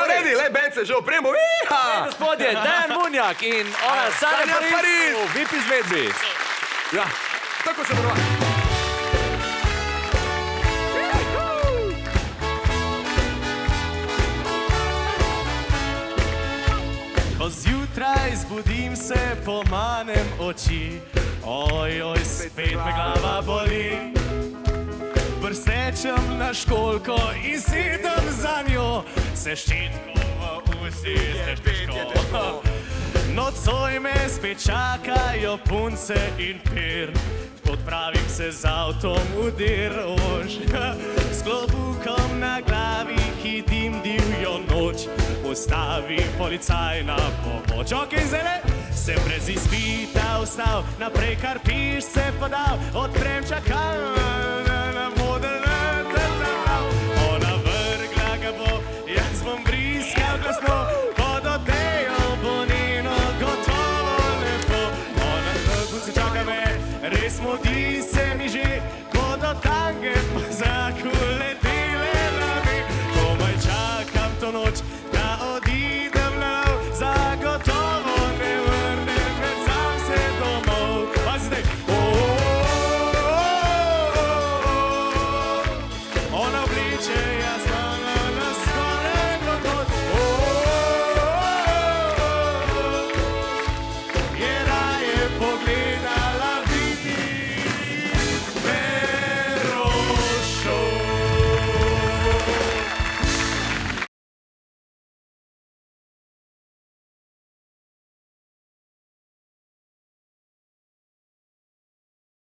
Redi, le, Bence, že opremo. Gospodje, Dejan Munjak in ona Sanja Pariz v VIP izvedbi. Ja, tako se prva. Ko zjutraj zbudim se, pomanem oči, oj, spet me glava boli. Prsečem na školko in sedem za njo, se štitko v usi, se štitko. Nocoj me spet čakajo punce in pir, odpravim se z avtom v Dirrož. S klobukom na glavi hitim divjo noč, ustavi policaj na pomoč. Ok, zele, sem brez izpita vstal, naprej kar piš se podal, odprem čakalna modrna trdal. Ona vrgla ga bo, jaz bom briskal glasno,